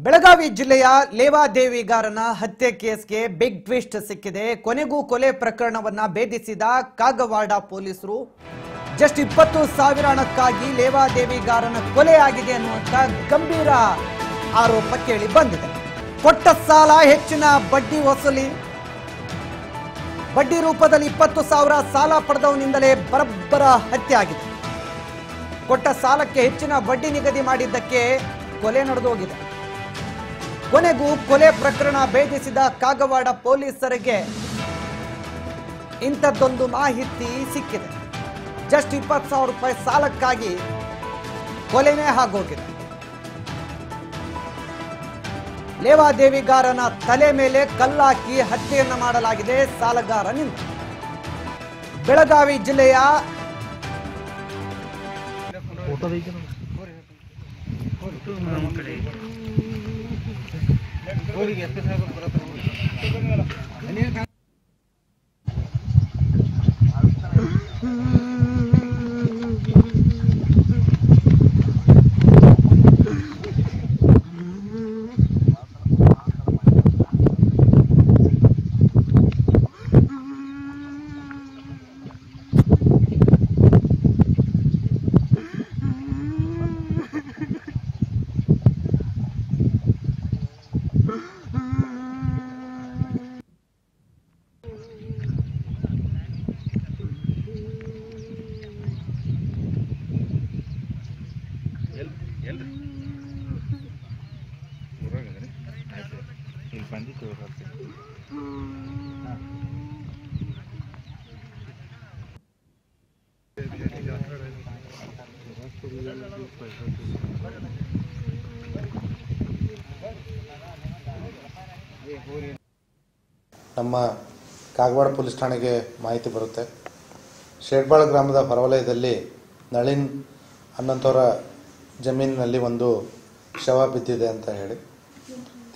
ಬೆಳಗಾವಿ ಜಿಲ್ಲೆಯ ಲೇವಾದೇವಿಗಾರನ ಹತ್ಯೆ ಕೇಸ್ಗೆ big twist ಸಿಕ್ಕಿದೆ. ಕೊನೆಗೂ ಕೊಲೆ ಪ್ರಕರಣವನ್ನ ಭೇದಿಸಿದ ಕಾಗವಾಡ ಪೊಲೀಸರು ಜಸ್ಟ್ 20,000 ಹಣಕ್ಕಾಗಿ ಲೇವಾದೇವಿಗಾರನ ಕೊಲೆ ಆಗಿದೆ ಅನ್ನುವಂತ ಗಂಭೀರ ಆರೋಪ ಕೇಳಿ ಬಂದಿದೆ. ಕೊಟ್ಟ ಸಾಲ ಹೆಚ್ಚಿನ ಬಡ್ಡಿ ವಸೂಲಿ, ಬಡ್ಡಿ ರೂಪದಲ್ಲಿ 20,000 ಸಾಲ ಪಡೆದವನಿಂದಲೇ ಬರಬ್ಬರ ಹತ್ಯೆ ಆಗಿದೆ. ಕೊಟ್ಟ ಸಾಲಕ್ಕೆ ಹೆಚ್ಚಿನ ಬಡ್ಡಿ ನಿಗದಿ ಮಾಡಿದ್ದಕ್ಕೆ ಕೊಲೆ ನಡೆದೋಗಿದೆ. ಕೊನೆಗೂ ಕೊಲೆ ಪ್ರಕರಣ ಭೇದಿಸಿದ ಕಾಗವಾಡ ಪೊಲೀಸರಿಗೆ ಇಂಥದ್ದೊಂದು ಮಾಹಿತಿ ಸಿಕ್ಕಿದೆ. ಜಸ್ಟ್ 20,000 ರೂಪಾಯಿ ಸಾಲಕ್ಕಾಗಿ ಕೊಲೆನೇ ಆಗೋಗಿದೆ. ಲೇವಾದೇವಿಗಾರನ ತಲೆ ಮೇಲೆ ಕಲ್ಲಾಕಿ ಹತ್ಯೆಯನ್ನು ಮಾಡಲಾಗಿದೆ ಸಾಲಗಾರನಿಂದ. ಬೆಳಗಾವಿ ಜಿಲ್ಲೆಯ ನಮ್ಮ ಕಾಗವಾಡ ಪೊಲೀಸ್ ಠಾಣೆಗೆ ಮಾಹಿತಿ ಬರುತ್ತೆ. ಶೇಡ್ಬಾಳ ಗ್ರಾಮದ ಹೊರವಲಯದಲ್ಲಿ ನಳಿನ್ ಅನ್ನಂತವರ ಜಮೀನಿನಲ್ಲಿ ಒಂದು ಶವ ಬಿದ್ದಿದೆ ಅಂತ ಹೇಳಿ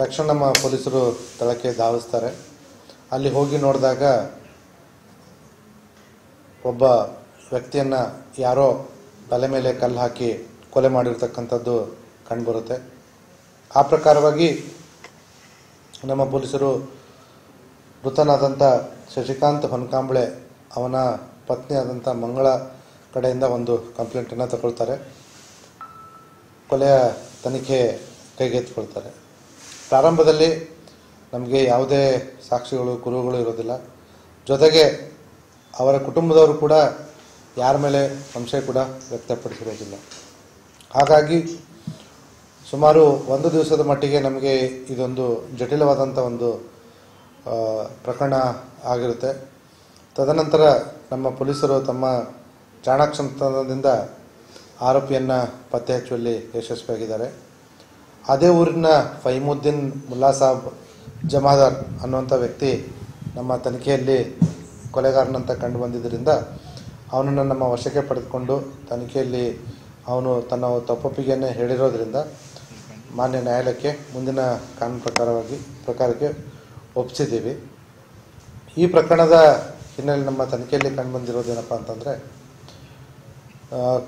ತಕ್ಷಣ ನಮ್ಮ ಪೊಲೀಸರು ಸ್ಥಳಕ್ಕೆ ಧಾವಿಸ್ತಾರೆ. ಅಲ್ಲಿ ಹೋಗಿ ನೋಡಿದಾಗ ಒಬ್ಬ ವ್ಯಕ್ತಿಯನ್ನು ಯಾರೋ ತಲೆ ಮೇಲೆ ಕಲ್ಲು ಹಾಕಿ ಕೊಲೆ ಮಾಡಿರ್ತಕ್ಕಂಥದ್ದು ಕಂಡುಬರುತ್ತೆ. ಆ ಪ್ರಕಾರವಾಗಿ ನಮ್ಮ ಪೊಲೀಸರು ಮೃತನಾದಂಥ ಶಶಿಕಾಂತ್ ಹೊನ್ಕಾಂಬಳೆ ಅವನ ಪತ್ನಿಯಾದಂಥ ಮಂಗಳ ಕಡೆಯಿಂದ ಒಂದು ಕಂಪ್ಲೇಂಟನ್ನು ತಗೊಳ್ತಾರೆ. ಕೊಲೆಯ ತನಿಖೆ ಕೈಗೆತ್ತಿಕೊಳ್ತಾರೆ. ಪ್ರಾರಂಭದಲ್ಲಿ ನಮಗೆ ಯಾವುದೇ ಸಾಕ್ಷಿಗಳು ಕುರುಹುಗಳು ಇರೋದಿಲ್ಲ. ಜೊತೆಗೆ ಅವರ ಕುಟುಂಬದವರು ಕೂಡ ಯಾರ ಮೇಲೆ ಸಂಶಯ ಕೂಡ ವ್ಯಕ್ತಪಡಿಸಿರೋದಿಲ್ಲ. ಹಾಗಾಗಿ ಸುಮಾರು ಒಂದು ದಿವಸದ ಮಟ್ಟಿಗೆ ನಮಗೆ ಇದೊಂದು ಜಟಿಲವಾದಂಥ ಒಂದು ಪ್ರಕರಣ ಆಗಿರುತ್ತೆ. ತದನಂತರ ನಮ್ಮ ಪೊಲೀಸರು ತಮ್ಮ ಚಾಣಾಕ್ಷತನದಿಂದ ಆರೋಪಿಯನ್ನು ಪತ್ತೆ ಹಚ್ಚುವಲ್ಲಿ ಯಶಸ್ವಿಯಾಗಿದ್ದಾರೆ. ಅದೇ ಊರಿನ ಫೈಮುದ್ದೀನ್ ಮುಲ್ಲಾ ಸಾಬ್ ಜಮಾದಾರ್ ಅನ್ನುವಂಥ ವ್ಯಕ್ತಿ ನಮ್ಮ ತನಿಖೆಯಲ್ಲಿ ಕೊಲೆಗಾರನಂತ ಕಂಡು ಬಂದಿದ್ದರಿಂದ ಅವನನ್ನು ನಮ್ಮ ವಶಕ್ಕೆ ಪಡೆದುಕೊಂಡು ತನಿಖೆಯಲ್ಲಿ ಅವನು ತನ್ನ ತಪ್ಪೊಪ್ಪಿಗೆಯನ್ನು ಹೇಳಿರೋದ್ರಿಂದ ಮಾನ್ಯ ನ್ಯಾಯಾಲಯಕ್ಕೆ ಮುಂದಿನ ಕಾನೂನು ಪ್ರಕಾರಕ್ಕೆ ಒಪ್ಪಿಸಿದ್ದೀವಿ. ಈ ಪ್ರಕರಣದ ಹಿನ್ನೆಲೆ ನಮ್ಮ ತನಿಖೆಯಲ್ಲಿ ಕಂಡುಬಂದಿರೋದೇನಪ್ಪ ಅಂತಂದರೆ,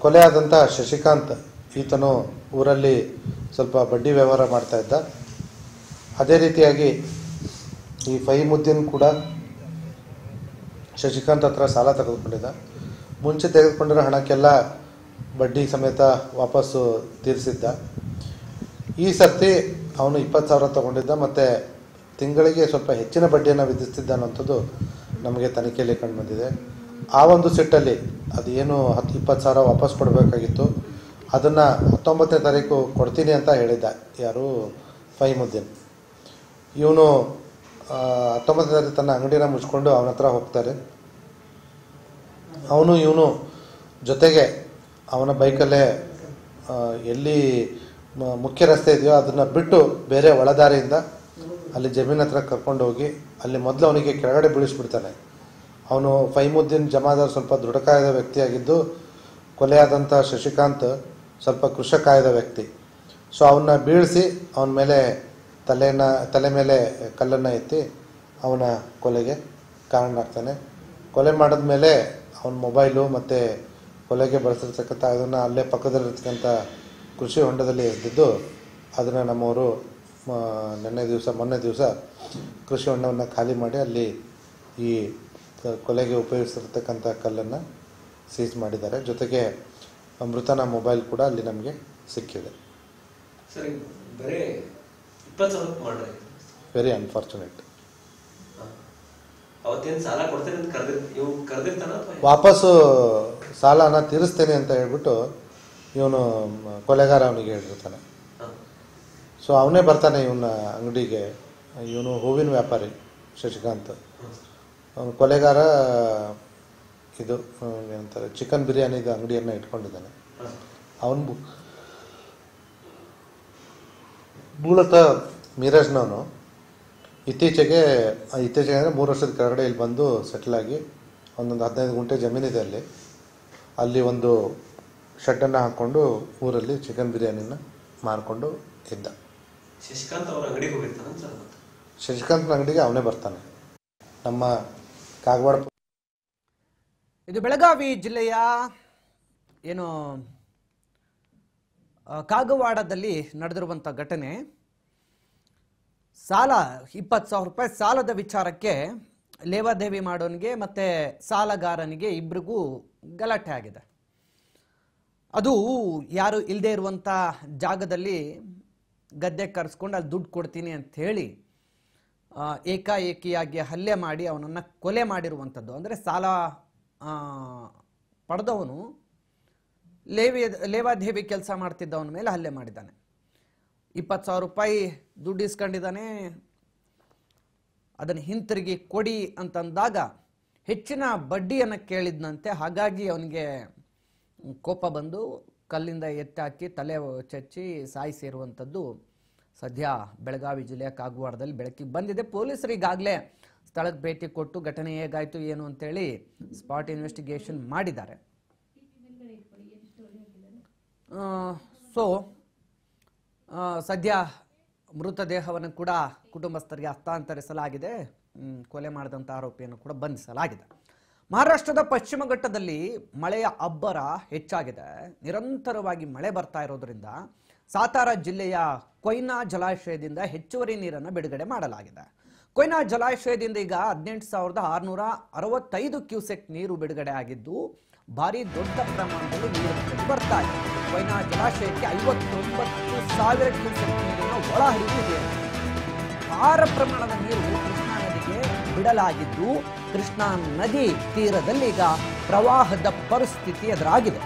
ಕೊಲೆಯಾದಂಥ ಶಶಿಕಾಂತ್ ಈತನು ಊರಲ್ಲಿ ಸ್ವಲ್ಪ ಬಡ್ಡಿ ವ್ಯವಹಾರ ಮಾಡ್ತಾ ಇದ್ದ. ಅದೇ ರೀತಿಯಾಗಿ ಈ ಫೈಮುದ್ದೀನ್ ಕೂಡ ಶಶಿಕಾಂತ್ ಹತ್ರ ಸಾಲ ತೆಗೆದುಕೊಂಡಿದ್ದ. ಮುಂಚೆ ತೆಗೆದುಕೊಂಡಿರೋ ಹಣಕ್ಕೆಲ್ಲ ಬಡ್ಡಿ ಸಮೇತ ವಾಪಸ್ಸು ತೀರಿಸಿದ್ದ. ಈ ಸರ್ತಿ ಅವನು 20,000 ತಗೊಂಡಿದ್ದ ಮತ್ತು ತಿಂಗಳಿಗೆ ಸ್ವಲ್ಪ ಹೆಚ್ಚಿನ ಬಡ್ಡಿಯನ್ನು ವಿಧಿಸ್ತಿದ್ದ ಅನ್ನೋಂಥದ್ದು ನಮಗೆ ತನಿಖೆಯಲ್ಲಿ ಕಂಡುಬಂದಿದೆ. ಆ ಒಂದು ಸಿಟ್ಟಲ್ಲಿ ಅದು ಏನು 20,000 ವಾಪಸ್ ಕೊಡಬೇಕಾಗಿತ್ತು ಅದನ್ನು 19ನೇ ತಾರೀಕು ಕೊಡ್ತೀನಿ ಅಂತ ಹೇಳಿದ್ದ ಯಾರು ಫೈಮುದ್ದೀನ್. ಇವನು 19ನೇ ತಾರೀಕು ತನ್ನ ಅಂಗಡಿನ ಮುಚ್ಕೊಂಡು ಅವನ ಹತ್ರ ಹೋಗ್ತಾರೆ. ಇವನು ಜೊತೆಗೆ ಅವನ ಬೈಕಲ್ಲೇ ಎಲ್ಲಿ ಮುಖ್ಯ ರಸ್ತೆ ಇದೆಯೋ ಅದನ್ನು ಬಿಟ್ಟು ಬೇರೆ ಒಳದಾರಿಯಿಂದ ಅಲ್ಲಿ ಜಮೀನ್ ಹತ್ರ ಕರ್ಕೊಂಡು ಹೋಗಿ ಅಲ್ಲಿ ಮೊದಲು ಅವನಿಗೆ ಕೆಳಗಡೆ ಬೀಳಿಸ್ಬಿಡ್ತಾನೆ. ಅವನು ಫೈಮುದ್ದೀನ್ ಜಮಾದಾರ್ ಸ್ವಲ್ಪ ದೃಢಕಾಯದ ವ್ಯಕ್ತಿಯಾಗಿದ್ದು, ಕೊಲೆಯಾದಂಥ ಶಶಿಕಾಂತ್ ಸ್ವಲ್ಪ ಕೃಷಕಾಯದ ವ್ಯಕ್ತಿ. ಸೊ ಅವನ್ನ ಬೀಳಿಸಿ ಅವನ ಮೇಲೆ ತಲೆ ಮೇಲೆ ಕಲ್ಲನ್ನು ಎತ್ತಿ ಅವನ ಕೊಲೆಗೆ ಕಾರಣನಾಗ್ತಾನೆ. ಕೊಲೆ ಮಾಡಿದ್ಮೇಲೆ ಅವನ ಮೊಬೈಲು ಮತ್ತು ಕೊಲೆಗೆ ಬಳಸಿರ್ತಕ್ಕಂಥ ಅದನ್ನು ಅಲ್ಲೇ ಪಕ್ಕದಲ್ಲಿರ್ತಕ್ಕಂಥ ಕೃಷಿ ಹೊಂಡದಲ್ಲಿ ಎದ್ದಿದ್ದು ಅದನ್ನು ನಮ್ಮವರು ಮೊನ್ನೆ ದಿವಸ ಕೃಷಿ ಹೊಂಡವನ್ನು ಖಾಲಿ ಮಾಡಿ ಅಲ್ಲಿ ಈ ಕೊಲೆಗೆ ಉಪಯೋಗಿಸಿರ್ತಕ್ಕಂಥ ಕಲ್ಲನ್ನು ಸೀಸ್ ಮಾಡಿದ್ದಾರೆ. ಜೊತೆಗೆ ಮೃತನ ಮೊಬೈಲ್ ಕೂಡ ಅಲ್ಲಿ ನಮಗೆ ಸಿಕ್ಕಿದೆ. Very unfortunate. ವಾಪಸ್ಸು ಸಾಲನ ತೀರಿಸ್ತೇನೆ ಅಂತ ಹೇಳ್ಬಿಟ್ಟು ಇವನು ಕೊಲೆಗಾರ ಅವನಿಗೆ ಹೇಳಿರ್ತಾನೆ. ಸೊ ಅವನೇ ಬರ್ತಾನೆ ಇವನ ಅಂಗಡಿಗೆ. ಇವನು ಹೂವಿನ ವ್ಯಾಪಾರಿ ಶಶಿಕಾಂತ್. ಅವನು ಕೊಲೆಗಾರ ಇದು ಏನಂತಾರೆ ಚಿಕನ್ ಬಿರಿಯಾನಿದ ಅಂಗಡಿಯನ್ನು ಇಟ್ಕೊಂಡಿದ್ದಾನೆ. ಅವನು ಮೂಲತಃ ಮೀರಜ್ನವನು. ಇತ್ತೀಚೆಗೆ ಅಂದರೆ 3 ವರ್ಷದ ಕೆಳಗಡೆ ಇಲ್ಲಿ ಬಂದು ಸೆಟ್ಲ್ ಆಗಿ ಒಂದೊಂದು 15 ಗುಂಟೆ ಜಮೀನಿದೆ ಅಲ್ಲಿ ಒಂದು ಶೆಡ್ಡನ್ನು ಹಾಕ್ಕೊಂಡು ಊರಲ್ಲಿ ಚಿಕನ್ ಬಿರಿಯಾನಿನ ಮಾರ್ಕೊಂಡು ಇದ್ದ. ಶಶಿಕಾಂತ್ನ ಅಂಗಡಿಗೆ ಅವನೇ ಬರ್ತಾನೆ. ನಮ್ಮ ಕಾಗವಾಡ. ಇದು ಬೆಳಗಾವಿ ಜಿಲ್ಲೆಯ ಏನು ಕಾಗವಾಡದಲ್ಲಿ ನಡೆದಿರುವಂಥ ಘಟನೆ. ಸಾಲ 20,000 ರೂಪಾಯಿ ಸಾಲದ ವಿಚಾರಕ್ಕೆ ಲೇವಾದೇವಿ ಮಾಡೋನಿಗೆ ಮತ್ತೆ ಸಾಲಗಾರನಿಗೆ ಇಬ್ಬರಿಗೂ ಗಲಾಟೆ ಆಗಿದೆ. ಅದು ಯಾರು ಇಲ್ಲದೆ ಇರುವಂಥ ಜಾಗದಲ್ಲಿ ಗದ್ದೆ ಕರೆಸ್ಕೊಂಡು ಅಲ್ಲಿ ದುಡ್ಡು ಕೊಡ್ತೀನಿ ಅಂತ ಹೇಳಿ ಏಕಾಏಕಿಯಾಗಿ ಹಲ್ಲೆ ಮಾಡಿ ಅವನನ್ನು ಕೊಲೆ ಮಾಡಿರುವಂಥದ್ದು. ಅಂದರೆ ಸಾಲ ಪಡೆದವನು ಲೇವಾದೇವಿ ಕೆಲಸ ಮಾಡ್ತಿದ್ದವನ ಮೇಲೆ ಹಲ್ಲೆ ಮಾಡಿದ್ದಾನೆ. 20,000 ರೂಪಾಯಿ ದುಡ್ಡು ಇಸ್ಕೊಂಡಿದ್ದಾನೆ. ಅದನ್ನು ಹಿಂತಿರುಗಿ ಕೊಡಿ ಅಂತಂದಾಗ ಹೆಚ್ಚಿನ ಬಡ್ಡಿಯನ್ನು ಕೇಳಿದ್ನಂತೆ. ಹಾಗಾಗಿ ಅವನಿಗೆ ಕೋಪ ಬಂದು ಕಲ್ಲಿಂದ ಎತ್ತಾಕಿ ತಲೆ ಚಚ್ಚಿ ಸಾಯಿಸಿರುವಂಥದ್ದು ಸದ್ಯ ಬೆಳಗಾವಿ ಜಿಲ್ಲೆಯ ಕಾಗವಾಡದಲ್ಲಿ ಬೆಳಕಿಗೆ ಬಂದಿದೆ. ಪೊಲೀಸರು ಈಗಾಗಲೇ ಸ್ಥಳಕ್ಕೆ ಭೇಟಿ ಕೊಟ್ಟು ಘಟನೆ ಹೇಗಾಯಿತು ಏನು ಅಂತೇಳಿ ಸ್ಪಾಟ್ ಇನ್ವೆಸ್ಟಿಗೇಷನ್ ಮಾಡಿದ್ದಾರೆ. ಸೊ ಸದ್ಯ ಮೃತದೇಹವನ್ನು ಕೂಡ ಕುಟುಂಬಸ್ಥರಿಗೆ ಹಸ್ತಾಂತರಿಸಲಾಗಿದೆ. ಕೊಲೆ ಮಾಡಿದಂಥ ಆರೋಪಿಯನ್ನು ಕೂಡ ಬಂಧಿಸಲಾಗಿದೆ. ಮಹಾರಾಷ್ಟ್ರದ ಪಶ್ಚಿಮ ಘಟ್ಟದಲ್ಲಿ ಮಳೆಯ ಅಬ್ಬರ ಹೆಚ್ಚಾಗಿದೆ. ನಿರಂತರವಾಗಿ ಮಳೆ ಬರ್ತಾ ಇರೋದ್ರಿಂದ ಸಾತಾರ ಜಿಲ್ಲೆಯ ಕೊಯ್ನಾ ಜಲಾಶಯದಿಂದ ಹೆಚ್ಚುವರಿ ನೀರನ್ನು ಬಿಡುಗಡೆ ಮಾಡಲಾಗಿದೆ. ಕೊಯ್ನಾ ಜಲಾಶಯದಿಂದ ಈಗ 18,665 ಕ್ಯೂಸೆಕ್ ನೀರು ಬಿಡುಗಡೆ ಆಗಿದ್ದು ಭಾರಿ ದೊಡ್ಡ ಪ್ರಮಾಣದಲ್ಲಿ ನೀರು ಬರ್ತಾ ಇದೆ. ಕೊಯ್ನಾ ಜಲಾಶಯಕ್ಕೆ 59,000 ಕ್ಯೂಸೆಕ್ ನೀರಿನ ಒಳಹರಿವು ಇದೆ. ಅಪಾರ ಪ್ರಮಾಣದ ನೀರು ಕೃಷ್ಣಾ ನದಿಗೆ ಬಿಡಲಾಗಿದ್ದು ಕೃಷ್ಣಾ ನದಿ ತೀರದಲ್ಲಿ ಈಗ ಪ್ರವಾಹದ ಪರಿಸ್ಥಿತಿ ಎದುರಾಗಿದೆ.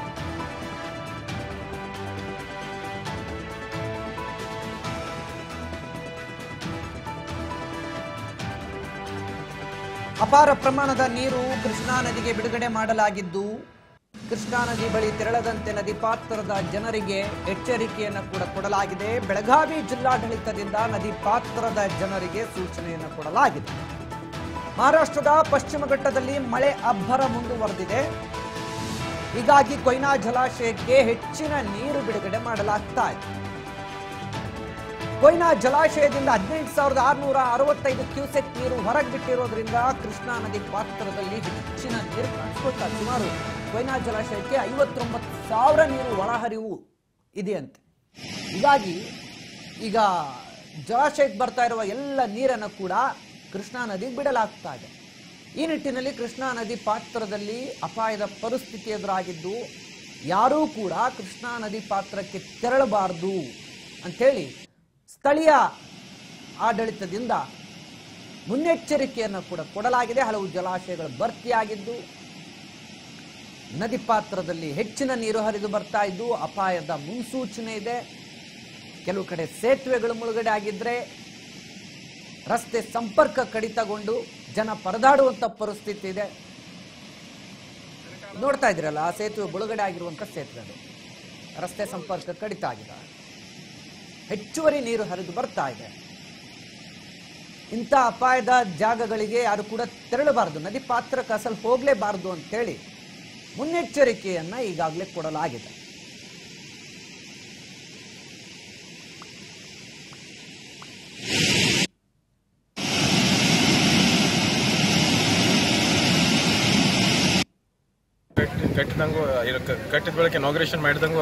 ಅಪಾರ ಪ್ರಮಾಣದ ನೀರು ಕೃಷ್ಣಾ ನದಿಗೆ ಬಿಡುಗಡೆ ಮಾಡಲಾಗಿದ್ದು ಕೃಷ್ಣಾ ನದಿ ಬಳಿ ತೆರಳದಂತೆ ನದಿ ಪಾತ್ರದ ಜನರಿಗೆ ಎಚ್ಚರಿಕೆಯನ್ನು ಕೂಡ ಕೊಡಲಾಗಿದೆ. ಬೆಳಗಾವಿ ಜಿಲ್ಲಾಡಳಿತದಿಂದ ನದಿ ಪಾತ್ರದ ಜನರಿಗೆ ಸೂಚನೆಯನ್ನು ಕೊಡಲಾಗಿದೆ. ಮಹಾರಾಷ್ಟ್ರದ ಪಶ್ಚಿಮ ಘಟ್ಟದಲ್ಲಿ ಮಳೆ ಅಬ್ಬರ ಮುಂದುವರೆದಿದೆ. ಹೀಗಾಗಿ ಕೊಯ್ನಾ ಜಲಾಶಯಕ್ಕೆ ಹೆಚ್ಚಿನ ನೀರು ಬಿಡುಗಡೆ ಮಾಡಲಾಗ್ತಾ ಇದೆ. ಕೊಯ್ನಾ ಜಲಾಶಯದಿಂದ 18,665 ಕ್ಯೂಸೆಕ್ ನೀರು ಹೊರಗೆ ಬಿಟ್ಟಿರೋದ್ರಿಂದ ಕೃಷ್ಣಾ ನದಿ ಪಾತ್ರದಲ್ಲಿ ಹೆಚ್ಚಿನ ನೀರು ಕಾಣಿಸ್ಕೊಳ್ತಾ ಸುಮಾರು ಕೊಯ್ನಾ ಜಲಾಶಯಕ್ಕೆ 59,000 ನೀರು ಒಳಹರಿವು ಇದೆಯಂತೆ. ಹೀಗಾಗಿ ಈಗ ಜಲಾಶಯಕ್ಕೆ ಬರ್ತಾ ಇರುವ ಎಲ್ಲ ನೀರನ್ನು ಕೂಡ ಕೃಷ್ಣಾ ನದಿಗೆ ಬಿಡಲಾಗ್ತಾ ಇದೆ. ಈ ನಿಟ್ಟಿನಲ್ಲಿ ಕೃಷ್ಣಾ ನದಿ ಪಾತ್ರದಲ್ಲಿ ಅಪಾಯದ ಪರಿಸ್ಥಿತಿ ಎದುರಾಗಿದ್ದು ಯಾರೂ ಕೂಡ ಕೃಷ್ಣಾ ನದಿ ಪಾತ್ರಕ್ಕೆ ತೆರಳಬಾರದು ಅಂಥೇಳಿ ಸ್ಥಳೀಯ ಆಡಳಿತದಿಂದ ಮುನ್ನೆಚ್ಚರಿಕೆಯನ್ನು ಕೂಡ ಕೊಡಲಾಗಿದೆ. ಹಲವು ಜಲಾಶಯಗಳು ಭರ್ತಿಯಾಗಿದ್ದು ನದಿ ಪಾತ್ರದಲ್ಲಿ ಹೆಚ್ಚಿನ ನೀರು ಹರಿದು ಬರ್ತಾ ಇದ್ದು ಅಪಾಯದ ಮುನ್ಸೂಚನೆ ಇದೆ. ಕೆಲವು ಕಡೆ ಸೇತುವೆಗಳು ಮುಳುಗಡೆ ಆಗಿದ್ರೆ ರಸ್ತೆ ಸಂಪರ್ಕ ಕಡಿತಗೊಂಡು ಜನ ಪರದಾಡುವಂಥ ಪರಿಸ್ಥಿತಿ ಇದೆ. ನೋಡ್ತಾ ಇದ್ರಲ್ಲ, ಆ ಸೇತುವೆ ಮುಳುಗಡೆ ಆಗಿರುವಂಥ ಸೇತುವೆ, ರಸ್ತೆ ಸಂಪರ್ಕ ಕಡಿತ ಆಗಿದೆ. ಹೆಚ್ಚುವರಿ ನೀರು ಹರಿದು ಬರ್ತಾ ಇದೆ. ಇಂಥ ಅಪಾಯದ ಜಾಗಗಳಿಗೆ ಯಾರು ಕೂಡ ತೆರಳಬಾರದು, ನದಿ ಪಾತ್ರಕ್ಕೆ ಅಸಲು ಹೋಗಲೇಬಾರದು ಅಂತೇಳಿ ಮುನ್ನೆಚ್ಚರಿಕೆಯನ್ನ ಈಗಾಗಲೇ ಕೊಡಲಾಗಿದೆ. ಕಟ್ಟಿದಂಗೂ ಕಟ್ಟಿದ ಬೆಳಗ್ಗೆ ಇನಾಗ್ರೇಷನ್ ಮಾಡಿದಂಗೂ